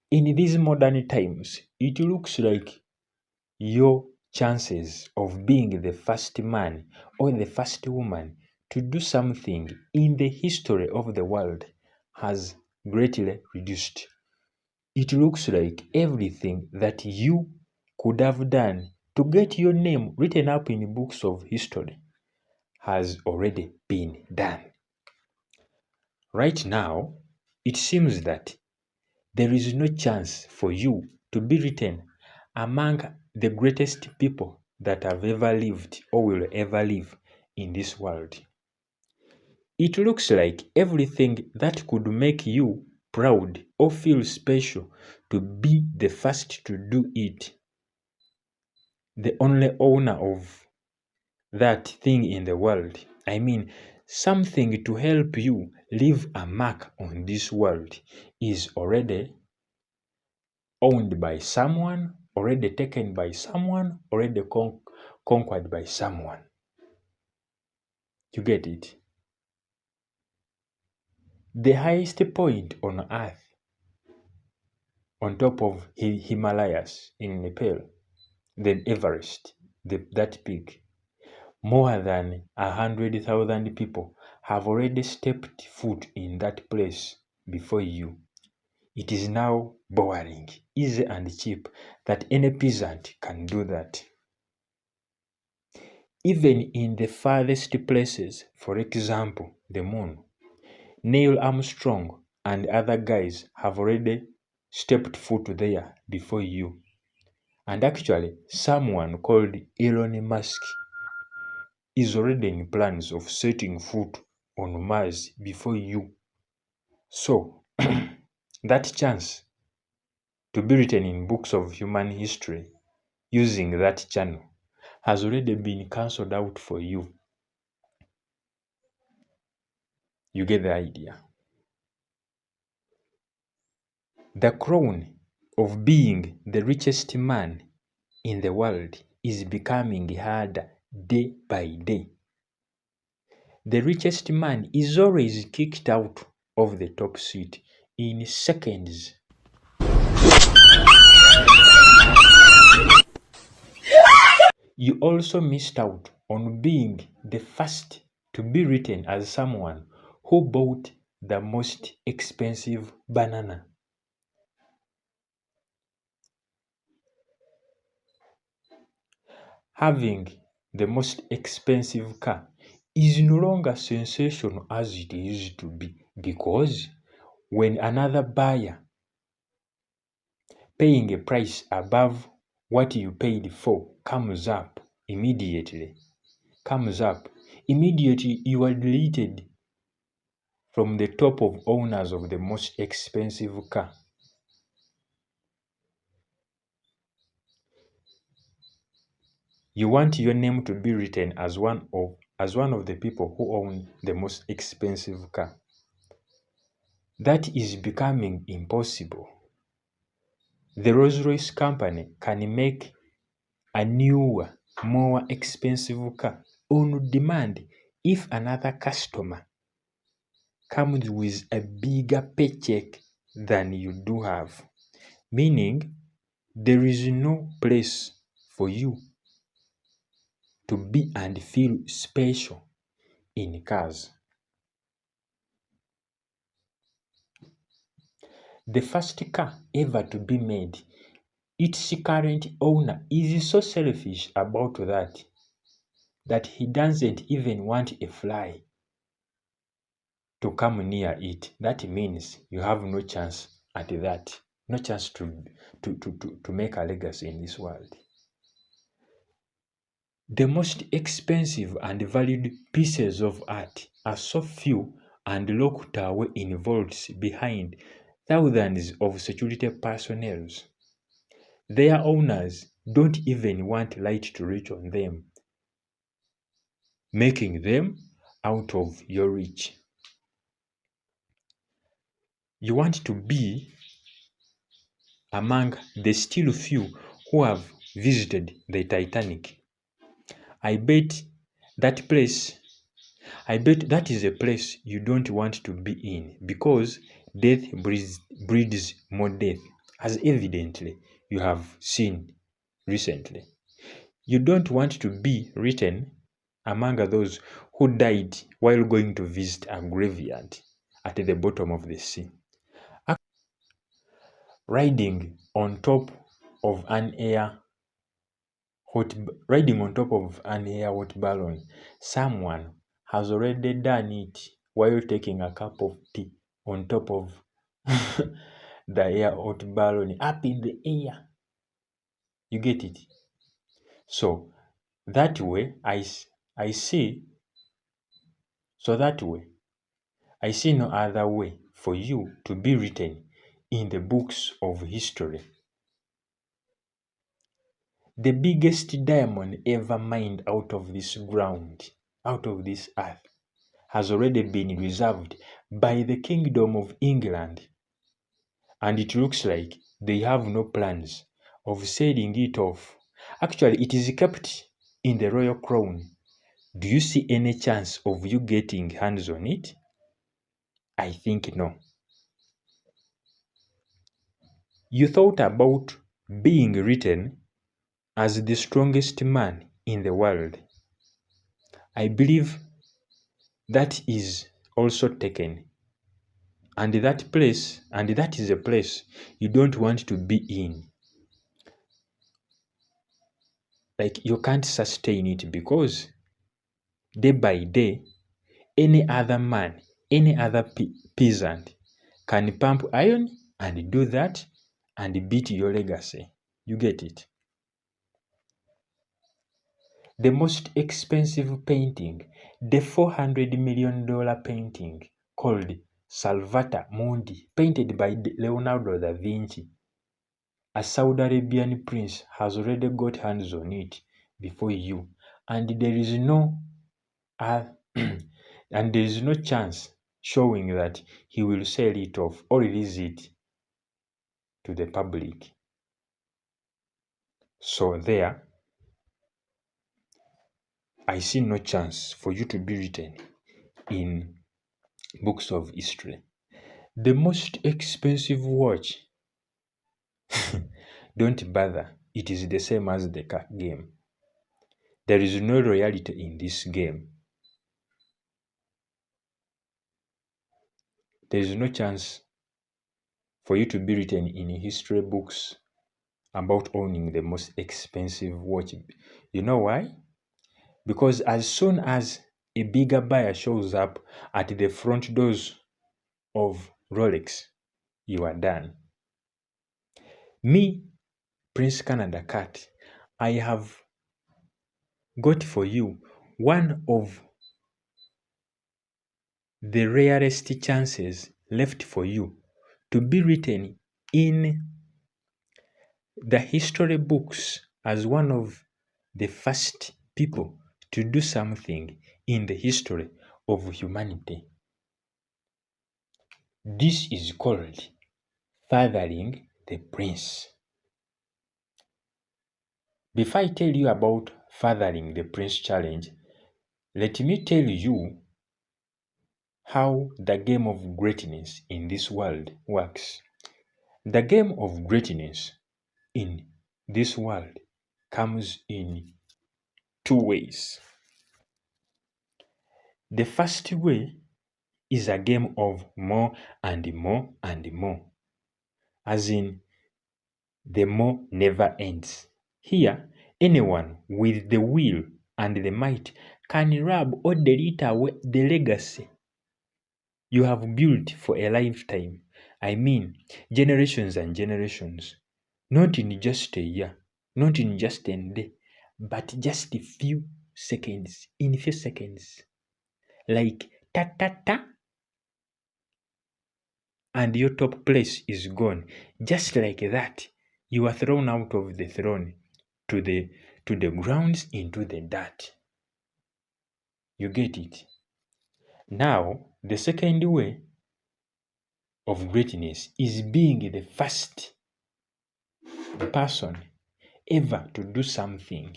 In these modern times, it looks like your chances of being the first man or the first woman to do something in the history of the world has greatly reduced. It looks like everything that you could have done to get your name written up in books of history has already been done. Right now, it seems that there is no chance for you to be written among the greatest people that have ever lived or will ever live in this world. It looks like everything that could make you proud or feel special to be the first to do it, the only owner of that thing in the world. I mean, something to help you leave a mark on this world is already owned by someone, already taken by someone, already conquered by someone. You get it? The highest point on earth, on top of Himalayas in Nepal, the Everest, that peak, more than 100,000 people have already stepped foot in that place before you. It is now boring, easy and cheap that any peasant can do that. Even in the farthest places, for example, the moon, Neil Armstrong and other guys have already stepped foot there before you. And actually, someone called Elon Musk is already in plans of setting foot on Mars before you. So, that chance to be written in books of human history using that channel has already been cancelled out for you. You get the idea. The crown of being the richest man in the world is becoming harder day by day. The richest man is always kicked out of the top seat in seconds. You also missed out on being the first to be written as someone who bought the most expensive banana. Having the most expensive car is no longer sensational as it used to be, because when another buyer paying a price above what you paid for comes up immediately, you are deleted from the top of owners of the most expensive car. You want your name to be written as one of the people who own the most expensive car. That is becoming impossible. The Rolls-Royce company can make a newer, more expensive car on demand if another customer comes with a bigger paycheck than you do have. Meaning, there is no place for you to be and feel special in cars. The first car ever to be made, its current owner is so selfish about that he doesn't even want a fly to come near it. That means you have no chance at that, no chance to make a legacy in this world. The most expensive and valued pieces of art are so few and locked away in vaults behind thousands of security personnel. Their owners don't even want light to reach on them, making them out of your reach. You want to be among the still few who have visited the Titanic. I bet that is a place you don't want to be in, because death breeds more death. as evidently you have seen recently. You don't want to be written among those who died while going to visit a graveyard at the bottom of the sea. Riding on top of an air riding on top of an air hot balloon. Someone has already done it while taking a cup of tea on top of the air hot balloon up in the air. You get it? So that way I see that way I see no other way for you to be written in the books of history. The biggest diamond ever mined out of this ground, out of this earth, has already been reserved by the Kingdom of England, and it looks like they have no plans of selling it off. Actually, it is kept in the royal crown. Do you see any chance of you getting hands on it? I think no. You thought about being written as the strongest man in the world. I believe that is also taken. And that is a place you don't want to be in. Like you can't sustain it because day by day, any other man, any other peasant can pump iron and do that and beat your legacy. You get it? The most expensive painting, the $400 million painting called Salvator Mundi, painted by Leonardo da Vinci. A Saudi Arabian prince has already got hands on it before you, and there is no and there is no chance showing that he will sell it off or release it to the public. So there, I see no chance for you to be written in books of history. The most expensive watch, don't bother. It is the same as the card game. There is no royalty in this game. There is no chance for you to be written in history books about owning the most expensive watch. You know why? Because as soon as a bigger buyer shows up at the front doors of Rolex, you are done. Me, Prince Canada Cat, I have got for you one of the rarest chances left for you to be written in the history books as one of the first people to do something in the history of humanity. This is called fathering the prince. Before I tell you about fathering the prince challenge, let me tell you how the game of greatness in this world works. The game of greatness in this world comes in two ways. The first way is a game of more and more and more, as in the more never ends. Here, anyone with the will and the might can rub or delete away the legacy you have built for a lifetime. I mean, generations and generations. Not in just a year, not in just a day, but just a few seconds, in a few seconds. Like ta ta ta, and your top place is gone. Just like that, you are thrown out of the throne to the grounds, into the dirt. You get it? Now, the second way of greatness is being the first person ever to do something,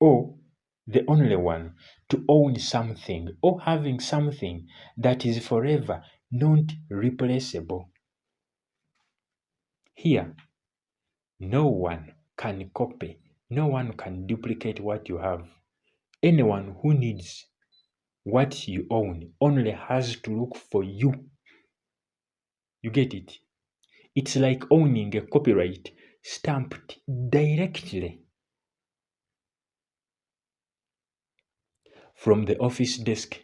or the only one to own something, or having something that is forever not replaceable. Here, no one can copy, no one can duplicate what you have. Anyone who needs what you own only has to look for you. You get it? It's like owning a copyright stamped directly from the office desk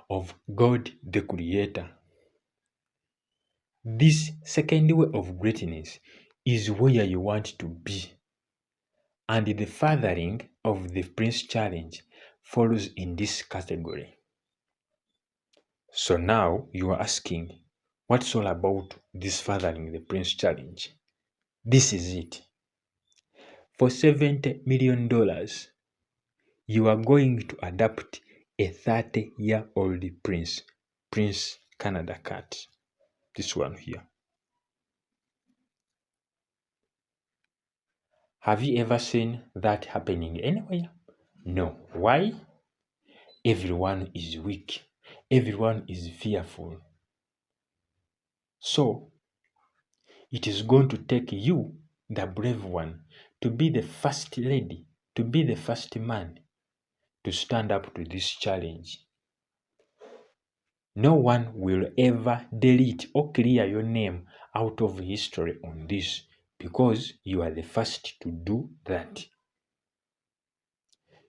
of God the Creator. This second way of greatness is where you want to be. And the fathering of the Prince Challenge falls in this category. So now you are asking, what's all about this fathering the Prince Challenge? This is it. For $70 million, you are going to adopt a 30-year-old prince, Prince Canada cat. This one here. Have you ever seen that happening anywhere? No. Why? Everyone is weak. Everyone is fearful. So, it is going to take you, the brave one, to be the first lady, to be the first man to stand up to this challenge. No one will ever delete or clear your name out of history on this because you are the first to do that.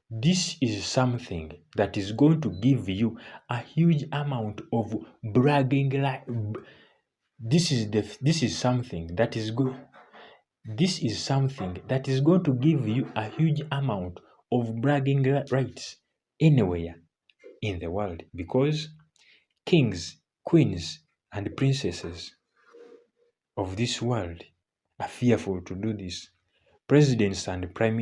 This is something that is going to give you a huge amount of bragging. This is something that is good. This is something that is going to give you a huge amount of bragging rights anywhere in the world because kings, queens, and princesses of this world are fearful to do this. Presidents and prime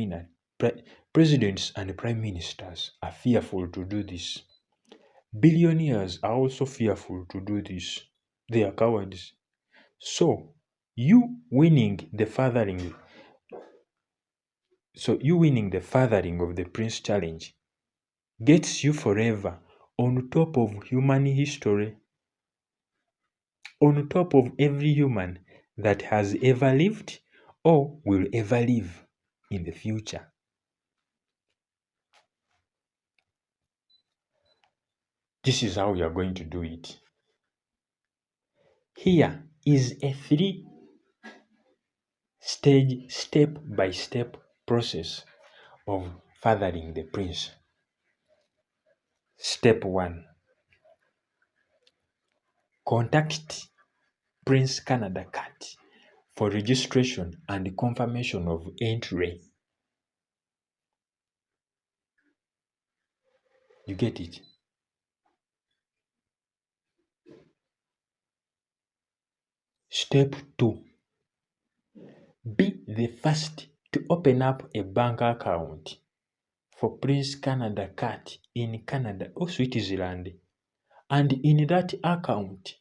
ministers are fearful to do this. Billionaires are also fearful to do this. They are cowards. So you winning the fathering of the Prince Challenge gets you forever on top of human history, on top of every human that has ever lived or will ever live in the future. This is how you are going to do it. Here is a 3-stage, step-by-step process of fathering the prince. Step 1. Contact Prince Canada Cat for registration and confirmation of entry. You get it? Step 2. Be the first to open up a bank account for Prince Canada Cat in Canada or Switzerland. And in that account,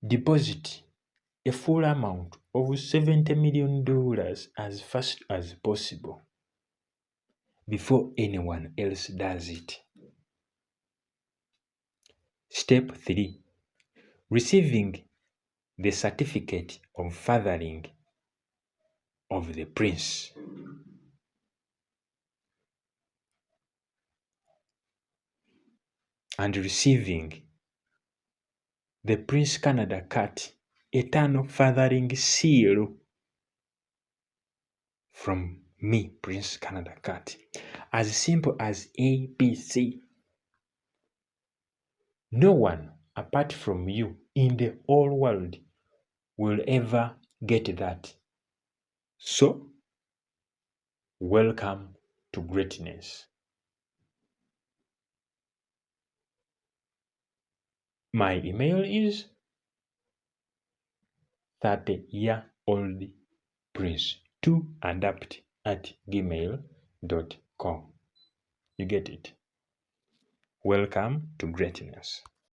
deposit a full amount of $70 million as fast as possible before anyone else does it. Step 3. Receiving the certificate of fathering of the prince. And receiving the Prince Canada Cat eternal fathering seal from me, Prince Canada Cat. As simple as ABC. No one apart from you in the whole world will ever get that. So, welcome to greatness. My email is 30-year-old-prince2adapt@gmail.com. You get it? Welcome to greatness.